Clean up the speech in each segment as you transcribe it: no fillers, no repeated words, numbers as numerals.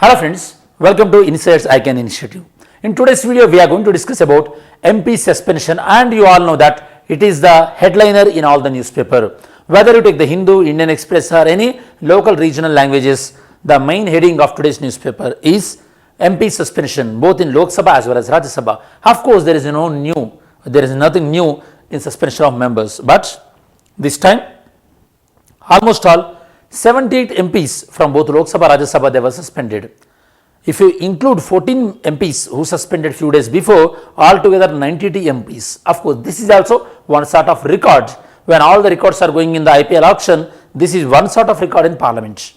Hello friends, welcome to Insights ICANN Initiative. In today's video, we are going to discuss about MP suspension, and you all know that it is the headliner in all the newspaper. Whether you take the Hindu, Indian Express or any local regional languages, the main heading of today's newspaper is MP suspension both in Lok Sabha as well as Rajya Sabha. Of course, there is nothing new in suspension of members, but this time almost all 78 MPs from both Lok Sabha and Rajya Sabha, they were suspended. If you include 14 MPs who suspended few days before, altogether 92 MPs. Of course, this is also one sort of record. When all the records are going in the IPL auction, this is one sort of record in Parliament.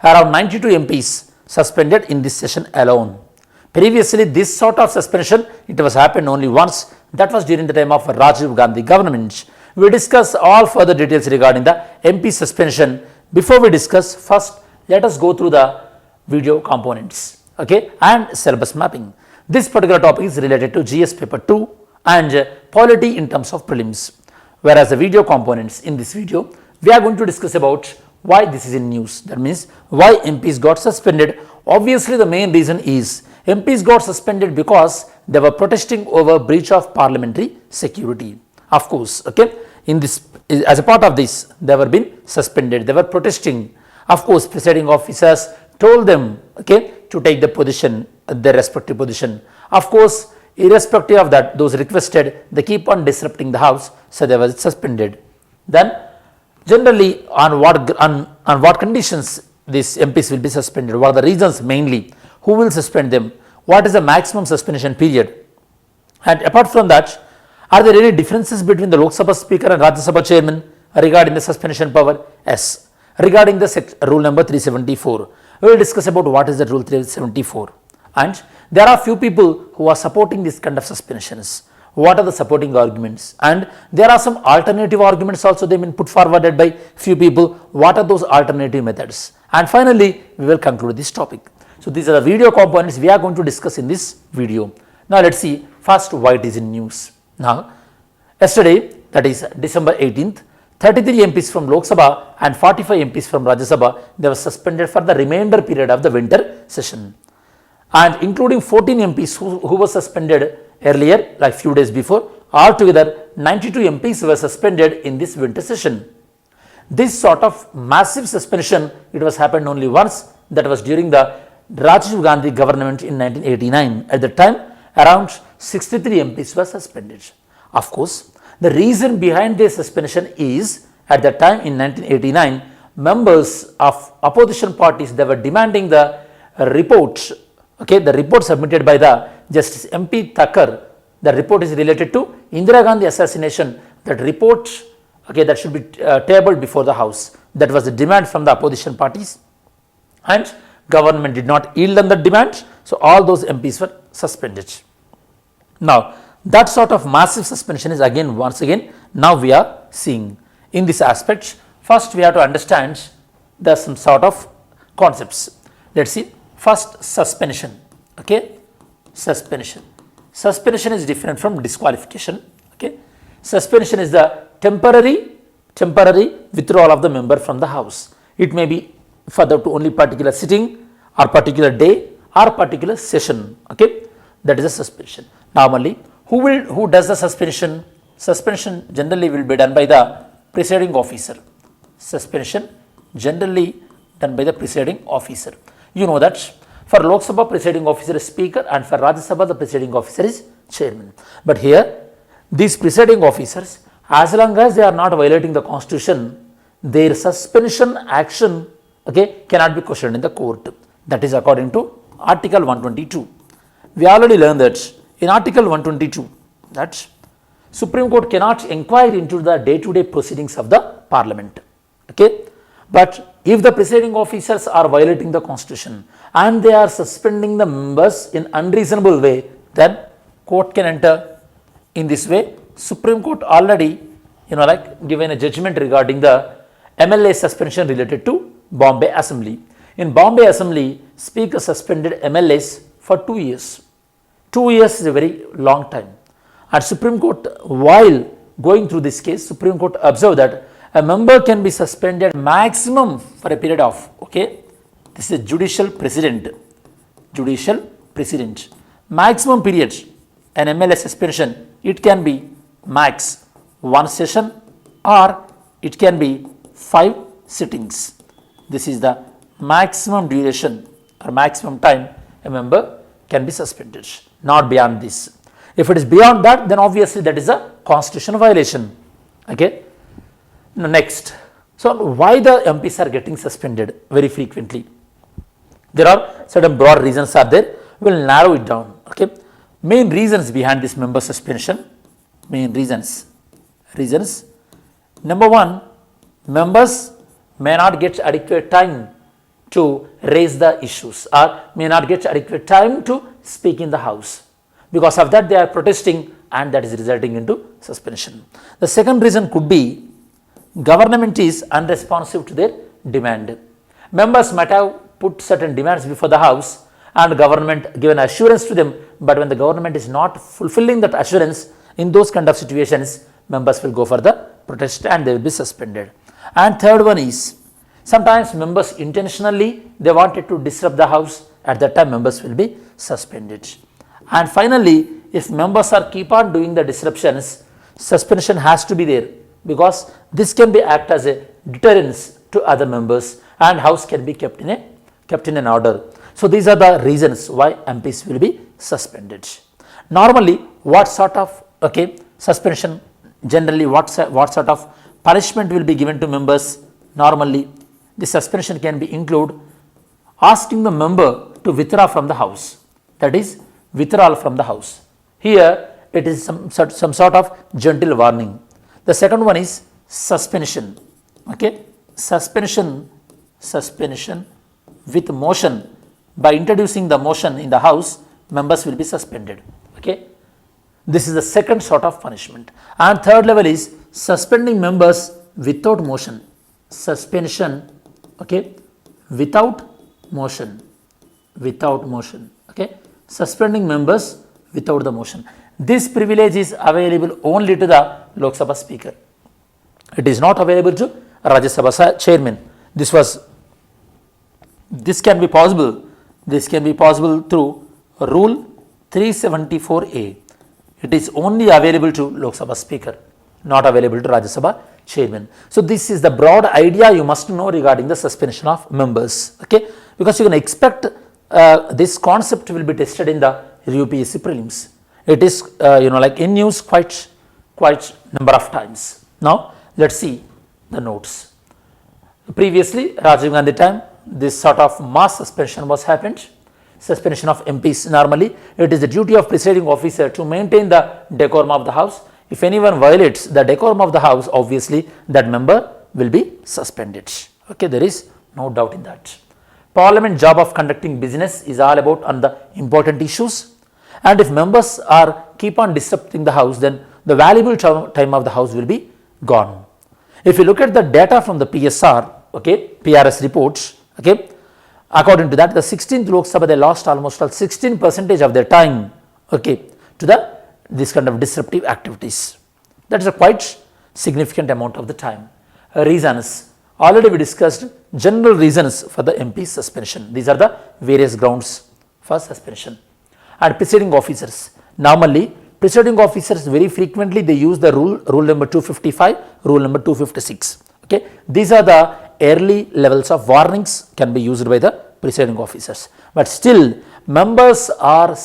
Around 92 MPs suspended in this session alone. Previously, this sort of suspension, it was happened only once. That was during the time of Rajiv Gandhi government. We discuss all further details regarding the MP suspension. Before we discuss, first let us go through the video components, and syllabus mapping. This particular topic is related to GS paper 2 and polity in terms of prelims. Whereas the video components, in this video we are going to discuss about why this is in news. That means why MPs got suspended. Obviously, the main reason is MPs got suspended because they were protesting over breach of parliamentary security. Of course, in this, as a part of this, they were being suspended. They were protesting. Of course, presiding officers told them to take the position, their respective position. Of course, irrespective of that, those requested, they keep on disrupting the house, so they were suspended. Then generally on what conditions these MPs will be suspended, what are the reasons mainly, who will suspend them, what is the maximum suspension period, and apart from that, are there any differences between the Lok Sabha Speaker and Rajya Sabha Chairman regarding the suspension power? Yes. Regarding the rule number 374, we will discuss about what is the rule 374, and there are few people who are supporting this kind of suspensions. What are the supporting arguments? And there are some alternative arguments also they have been put forwarded by few people. What are those alternative methods? And finally, we will conclude this topic. So these are the video components we are going to discuss in this video. Now let's see first why it is in news. Now, yesterday, that is December 18th, 33 MPs from Lok Sabha and 45 MPs from Rajya Sabha, they were suspended for the remainder period of the winter session, and including 14 MPs who were suspended earlier, like few days before. Altogether 92 MPs were suspended in this winter session. This sort of massive suspension, it was happened only once, that was during the Rajiv Gandhi government in 1989. At the time, around 63 MPs were suspended. Of course, the reason behind this suspension is, at that time in 1989, members of opposition parties, they were demanding the report, the report submitted by the Justice MP Thakur. The report is related to Indira Gandhi assassination. That report, that should be tabled before the House. That was the demand from the opposition parties, and government did not yield on the demand, so all those MPs were suspended. Now, that sort of massive suspension is once again now we are seeing. In this aspect, first we have to understand some sort of concepts. Let's see. First, suspension. Suspension. Suspension is different from disqualification. Suspension is the temporary withdrawal of the member from the house. It may be for the only particular sitting or particular day or particular session. That is a suspension. Normally, who does the suspension? Suspension generally will be done by the presiding officer. Suspension generally done by the presiding officer. You know that for Lok Sabha, presiding officer is speaker, and for Rajya Sabha, the presiding officer is chairman. But here, these presiding officers, as long as they are not violating the constitution, their suspension action cannot be questioned in the court. That is according to Article 122. We already learned that in Article 122, that Supreme Court cannot inquire into the day-to-day proceedings of the Parliament. But if the presiding officers are violating the constitution and they are suspending the members in unreasonable way, then court can enter. In this way, Supreme Court already given a judgment regarding the MLA suspension related to Bombay Assembly. In Bombay Assembly, Speaker suspended MLAs for 2 years. 2 years is a very long time. At Supreme Court, while going through this case, Supreme Court observed that a member can be suspended maximum for a period of, this is judicial precedent. judicial precedent. Maximum period, an MLA suspension, it can be max 1 session or it can be 5 sittings. This is the maximum duration or maximum time a member can be suspended, not beyond this. If it is beyond that, then obviously that is a constitutional violation. Okay. Now next, so why the MPs are getting suspended very frequently? There are certain broad reasons are there. We will narrow it down. Okay. Main reasons behind this member suspension. Main reasons. Number one, members may not get adequate time to raise the issues or may not get adequate time to speak in the house. Because of that, they are protesting and that is resulting into suspension. The second reason could be government is unresponsive to their demand. Members might have put certain demands before the house and government given assurance to them, but when the government is not fulfilling that assurance, in those kind of situations, members will go for the protest and they will be suspended. And third one is, sometimes members intentionally, they wanted to disrupt the house, at that time members will be suspended. And finally, if members are keep on doing the disruptions, suspension has to be there because this can be act as a deterrence to other members and house can be kept in an order. So these are the reasons why MPs will be suspended. Normally, what sort of suspension, generally what sort of punishment will be given to members? Normally, the suspension can be include asking the member to withdraw from the house, that is withdrawal from the house. Here it is some sort of gentle warning. The second one is suspension. Suspension with motion. By introducing the motion in the house, members will be suspended. This is the second sort of punishment. And third level is suspending members without motion. Suspension without motion. Suspending members without the motion. This privilege is available only to the Lok Sabha Speaker. It is not available to Rajya Sabha Chairman. This can be possible through Rule 374A. It is only available to Lok Sabha Speaker, not available to Rajya Sabha Chairman. So this is the broad idea you must know regarding the suspension of members. Because you can expect this concept will be tested in the UPSC prelims. It is in news quite number of times. Now let's see the notes. Previously, Rajiv Gandhi time, this sort of mass suspension was happened. Suspension of MPs. Normally, it is the duty of presiding officer to maintain the decorum of the house. If anyone violates the decorum of the house, obviously that member will be suspended. There is no doubt in that. Parliament job of conducting business is all about on the important issues, and if members are keep on disrupting the house, then the valuable time of the house will be gone. If you look at the data from the PSR, PRS reports, according to that, the 16th Lok Sabha, they lost almost 16% of their time, to this kind of disruptive activities. That is a quite significant amount of the time. Reasons, already we discussed general reasons for the MP suspension. These are the various grounds for suspension. And presiding officers, normally presiding officers very frequently they use the rule number 255, rule number 256. These are the early levels of warnings can be used by the presiding officers, but still members are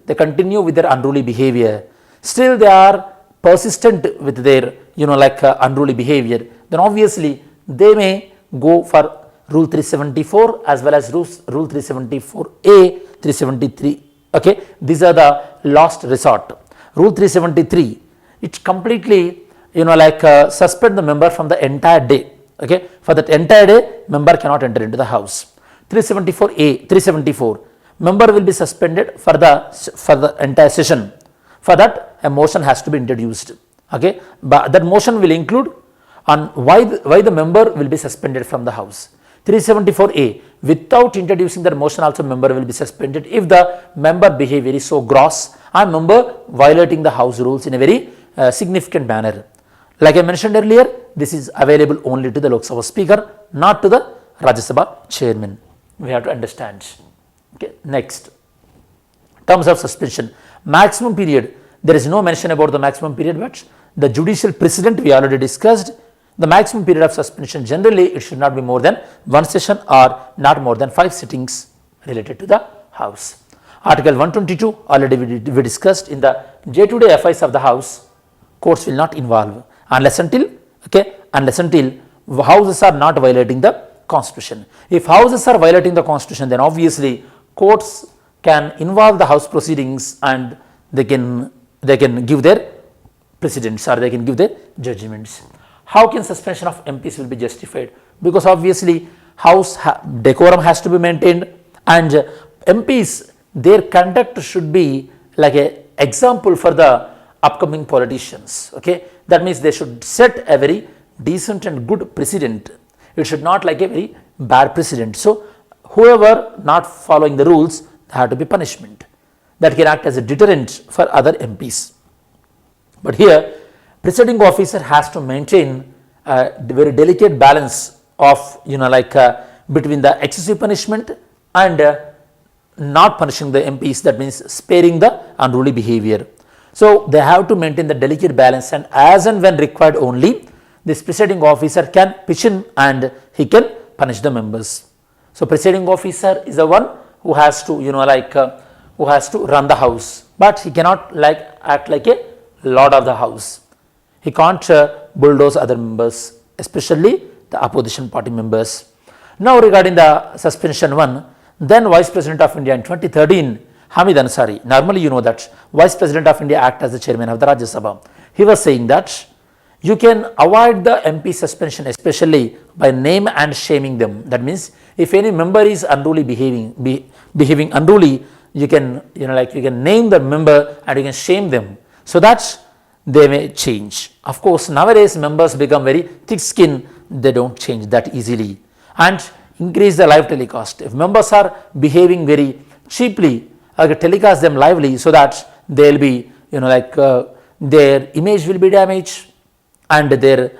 they continue with their unruly behavior, still they are persistent with their unruly behavior, then obviously they may go for rule 374 as well as rule 374A, 373. These are the last resort. Rule 373, it completely suspend the member from the entire day. For that entire day, member cannot enter into the house. 374A, 374, member will be suspended for the entire session. For that, a motion has to be introduced. But that motion will include on why the member will be suspended from the house. 374A, without introducing that motion also member will be suspended if the member behavior is so gross and member violating the house rules in a very significant manner. Like I mentioned earlier, this is available only to the Lok Sabha Speaker, not to the Rajya Sabha Chairman. We have to understand Okay. Next, terms of suspension, maximum period, there is no mention about the maximum period, but the judicial precedent we already discussed. The maximum period of suspension, generally it should not be more than one session or not more than 5 sittings related to the House. Article 122 already we discussed, in the day-to-day affairs of the House, courts will not involve unless until houses are not violating the constitution. If houses are violating the constitution, then obviously courts can involve the House proceedings and they can give their precedents or they can give their judgments. How can suspension of MPs will be justified? Because obviously House decorum has to be maintained, and MPs, their conduct should be like a example for the upcoming politicians. Okay, that means they should set a very decent and good precedent. It should not like a very bad precedent. So whoever not following the rules, there have to be punishment that can act as a deterrent for other MPs. But here, presiding officer has to maintain a very delicate balance of between the excessive punishment and not punishing the MPs, that means sparing the unruly behavior. So they have to maintain the delicate balance, and as and when required only, this presiding officer can pitch in and he can punish the members. So presiding officer is the one who has to who has to run the House, but he cannot act like a lord of the House. He can't bulldoze other members, especially the opposition party members. Now regarding the suspension one, then Vice President of India in 2013, Hamid Ansari, normally you know that Vice President of India act as the chairman of the Rajya Sabha. He was saying that you can avoid the MP suspension especially by name and shaming them. That means if any member is unruly behaving unruly, you can you can name the member and you can shame them so that they may change. Of course, nowadays members become very thick skinned, they don't change that easily. And increase the live telecast. If members are behaving very cheaply, telecast them lively so that they will be their image will be damaged and their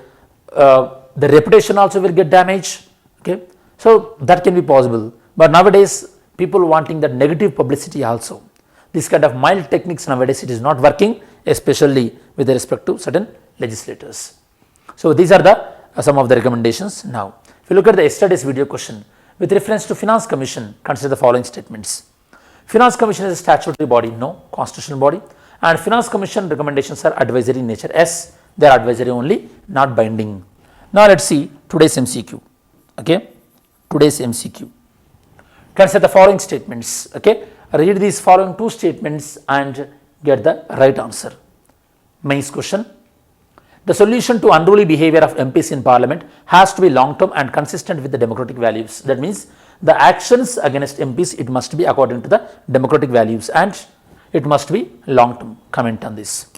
reputation also will get damaged. Okay, so that can be possible. But nowadays people wanting that negative publicity also. This kind of mild techniques nowadays it is not working, especially with respect to certain legislators. So these are the some of the recommendations. Now if you look at the yesterday's video question with reference to Finance Commission, consider the following statements. Finance Commission is a statutory body, no, constitutional body, and Finance Commission recommendations are advisory in nature. Yes, they are advisory only, not binding. Now let's see today's MCQ. Okay, today's MCQ. Consider the following statements. Okay, read these following 2 statements and get the right answer. Mains question. The solution to unruly behavior of MPs in Parliament has to be long-term and consistent with the democratic values. That means the actions against MPs, it must be according to the democratic values and it must be long-term. Comment on this.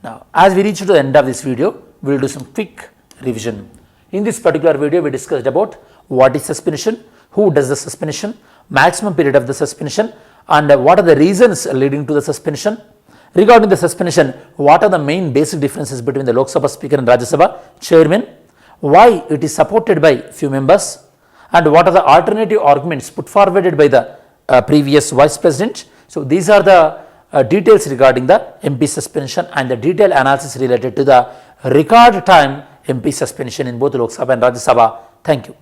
Now, as we reach to the end of this video, we will do some quick revision. In this particular video, we discussed about what is suspension, who does the suspension, maximum period of the suspension, and what are the reasons leading to the suspension. Regarding the suspension, what are the main basic differences between the Lok Sabha Speaker and Rajya Sabha Chairman, why it is supported by few members, and what are the alternative arguments put forwarded by the previous Vice President. So these are the details regarding the MP suspension and the detailed analysis related to the record time MP suspension in both Lok Sabha and Rajya Sabha. Thank you.